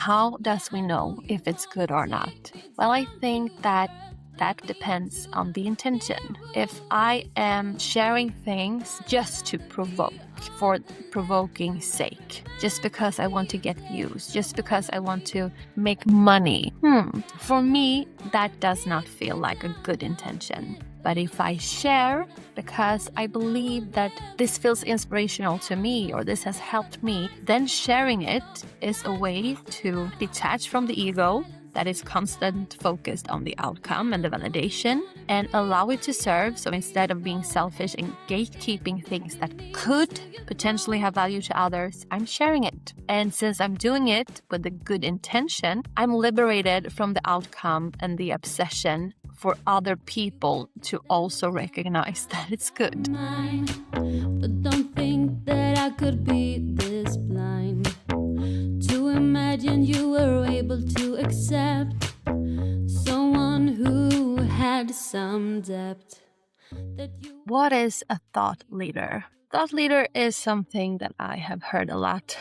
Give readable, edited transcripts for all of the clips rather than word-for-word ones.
How does we know if it's good or not? Well, I think that depends on the intention. If I am sharing things just to provoke, for provoking sake, just because I want to get views, just because I want to make money, for me, that does not feel like a good intention. But if I share because I believe that this feels inspirational to me or this has helped me, then sharing it is a way to detach from the ego that is constant focused on the outcome and the validation and allow it to serve. So instead of being selfish and gatekeeping things that could potentially have value to others, I'm sharing it. And since I'm doing it with a good intention, I'm liberated from the outcome and the obsession for other people to also recognize that it's good. But don't think that I could be this blind to imagine you were able to accept someone who had some depth. What is a thought leader? Thought leader is something that I have heard a lot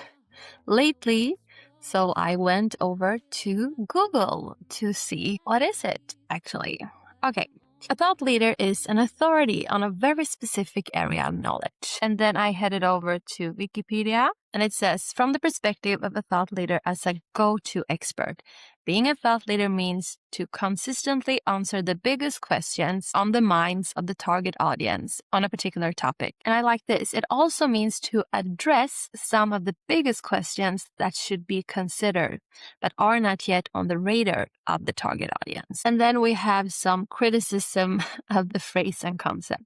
lately. So I went over to Google to see what is it actually. Okay. A thought leader is an authority on a very specific area of knowledge. And then I headed over to Wikipedia, and it says, from the perspective of a thought leader as a go-to expert, being a thought leader means to consistently answer the biggest questions on the minds of the target audience on a particular topic. And I like this. It also means to address some of the biggest questions that should be considered, but are not yet on the radar of the target audience. And then we have some criticism of the phrase and concept.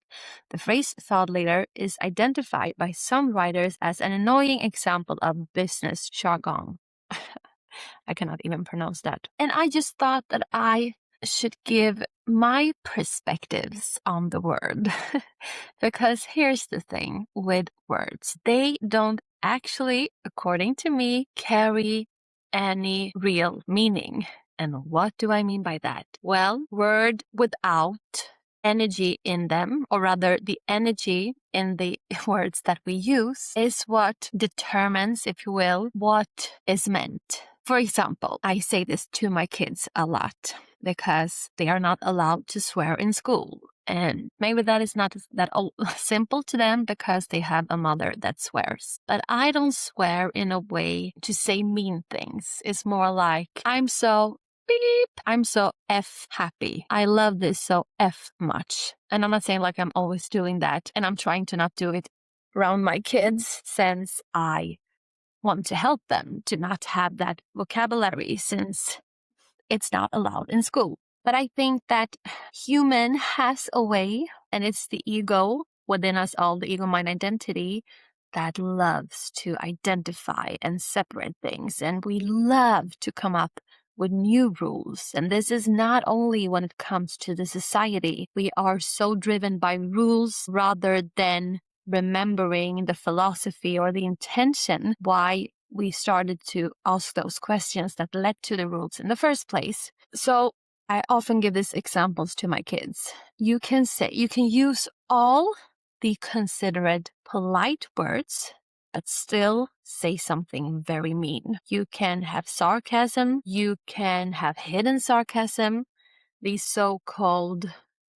The phrase thought leader is identified by some writers as an annoying example of business jargon. I cannot even pronounce that. And I just thought that I should give my perspectives on the word. Because here's the thing with words. They don't actually, according to me, carry any real meaning. And what do I mean by that? Well, word without energy in them, or rather the energy in the words that we use, is what determines, if you will, what is meant. For example, I say this to my kids a lot because they are not allowed to swear in school. And maybe that is not that simple to them because they have a mother that swears. But I don't swear in a way to say mean things. It's more like, I'm so beep, I'm so F happy. I love this so F much. And I'm not saying like I'm always doing that. And I'm trying to not do it around my kids since I want to help them to not have that vocabulary since it's not allowed in school. But I think that human has a way, and it's the ego within us all, the ego mind identity, that loves to identify and separate things. And we love to come up with new rules. And this is not only when it comes to the society. We are so driven by rules rather than remembering the philosophy or the intention why we started to ask those questions that led to the rules in the first place. So I often give these examples to my kids. You can use all the considered polite words, but still say something very mean. You can have sarcasm. You can have hidden sarcasm. These so-called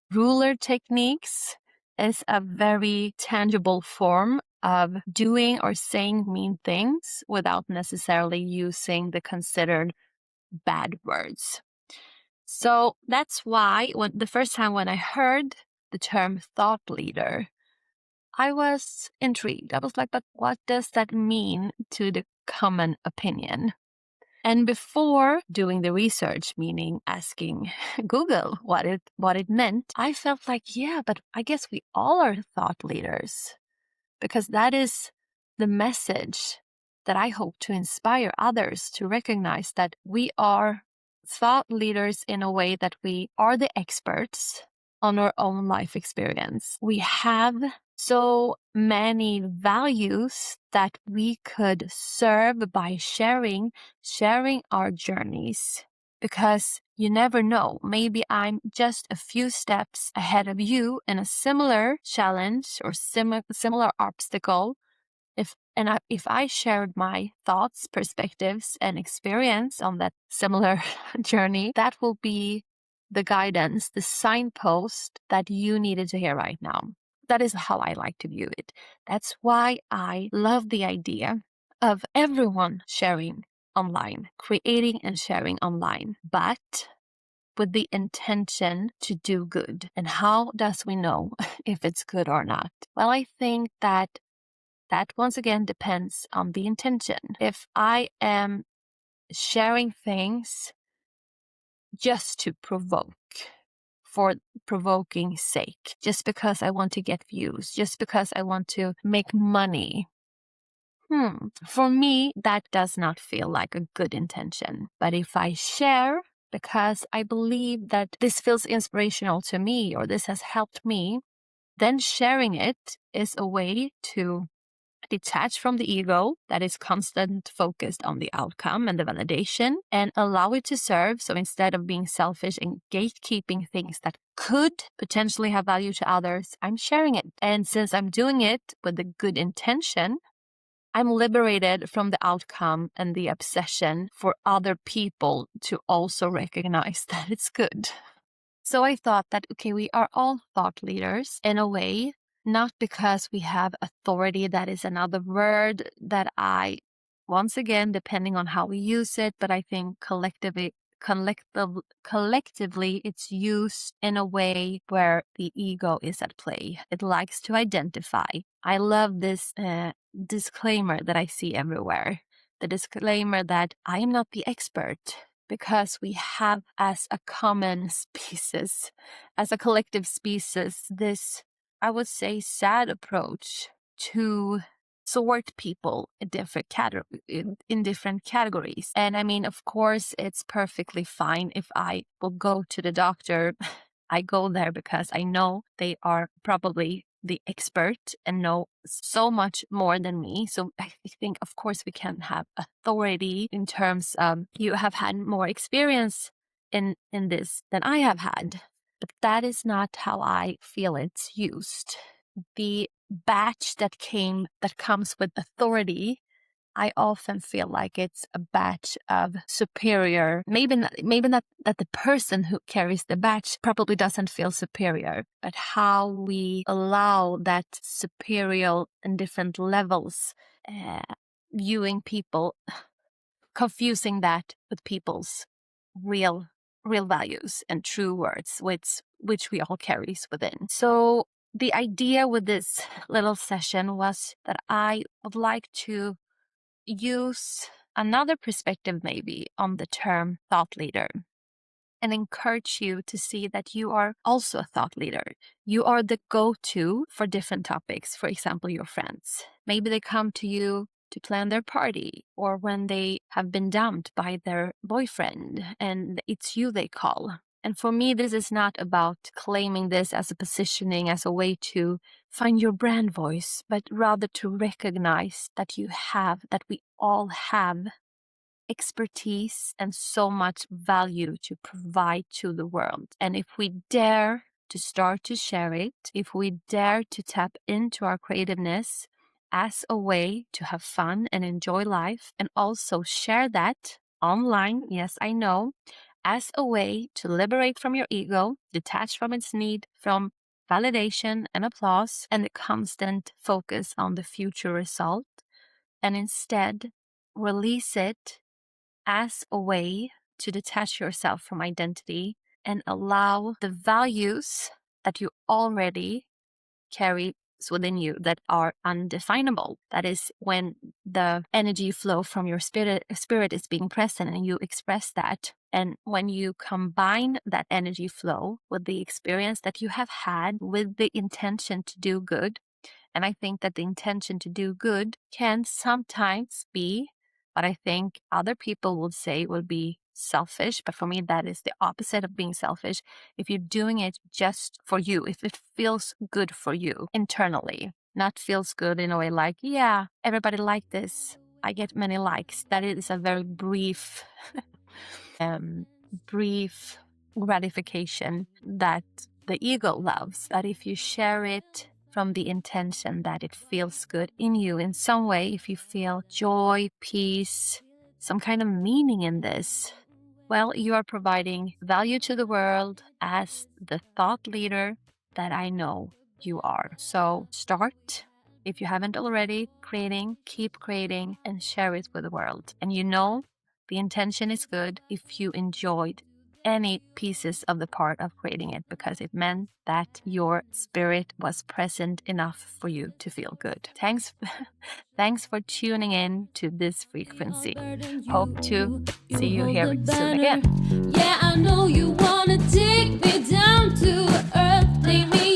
ruler techniques is a very tangible form of doing or saying mean things without necessarily using the considered bad words. So that's why the first time when I heard the term thought leader, I was intrigued. I was like, but what does that mean to the common opinion? And before doing the research, meaning asking Google what it meant, I felt like, yeah, but I guess we all are thought leaders, because that is the message that I hope to inspire others to recognize, that we are thought leaders in a way that we are the experts on our own life experience. We have so many values that we could serve by sharing our journeys, because you never know. Maybe I'm just a few steps ahead of you in a similar challenge or similar obstacle. And if I shared my thoughts, perspectives, and experience on that similar journey, that will be the guidance, the signpost that you needed to hear right now. That is how I like to view it. That's why I love the idea of everyone sharing online, creating and sharing online, but with the intention to do good. And how does we know if it's good or not? Well, I think that once again depends on the intention. If I am sharing things just to provoke, for provoking sake, just because I want to get views, just because I want to make money, for me, that does not feel like a good intention. But if I share because I believe that this feels inspirational to me or this has helped me, then sharing it is a way to detach from the ego that is constant focused on the outcome and the validation, and allow it to serve. So instead of being selfish and gatekeeping things that could potentially have value to others, I'm sharing it. And since I'm doing it with a good intention, I'm liberated from the outcome and the obsession for other people to also recognize that it's good. So I thought that, okay, we are all thought leaders in a way, not because we have authority. That is another word that once again, depending on how we use it, but I think collectively it's used in a way where the ego is at play. It likes to identify. I love this disclaimer that I see everywhere. The disclaimer that I am not the expert, because we have, as a common species, as a collective species, this, I would say, sad approach to sort people in different categories. And I mean, of course, it's perfectly fine if I will go to the doctor. I go there because I know they are probably the expert and know so much more than me. So I think, of course, we can have authority in terms of you have had more experience in this than I have had. But that is not how I feel it's used. The badge that comes with authority, I often feel like it's a badge of superior. Maybe not that the person who carries the badge probably doesn't feel superior, but how we allow that superior in different levels, viewing people, confusing that with people's real values and true words, which we all carries within. So the idea with this little session was that I would like to use another perspective maybe on the term thought leader, and encourage you to see that you are also a thought leader. You are the go-to for different topics. For example, your friends. Maybe they come to you to plan their party, or when they have been dumped by their boyfriend and it's you they call. And for me, this is not about claiming this as a positioning, as a way to find your brand voice, but rather to recognize that we all have expertise and so much value to provide to the world. And if we dare to start to share it, if we dare to tap into our creativeness as a way to have fun and enjoy life, and also share that online, yes, I know, as a way to liberate from your ego, detach from its need from validation and applause and the constant focus on the future result, and instead release it as a way to detach yourself from identity and allow the values that you already carry within you that are undefinable. That is when the energy flow from your spirit is being present and you express that. And when you combine that energy flow with the experience that you have had with the intention to do good, and I think that the intention to do good can sometimes be, but I think other people would say will be selfish. But for me, that is the opposite of being selfish. If you're doing it just for you, if it feels good for you internally, not feels good in a way like, yeah, everybody liked this, I get many likes. That is a very brief, gratification that the ego loves. That if you share it from the intention that it feels good in you in some way, if you feel joy, peace, some kind of meaning in this, well, you are providing value to the world as the thought leader that I know you are. So start, if you haven't already, keep creating, and share it with the world. And you know the intention is good if you enjoyed any pieces of the part of creating it, because it meant that your spirit was present enough for you to feel good. Thanks for tuning in to this frequency. Hope to see you here soon again. Yeah, I know you wanna take me down to earth, lay me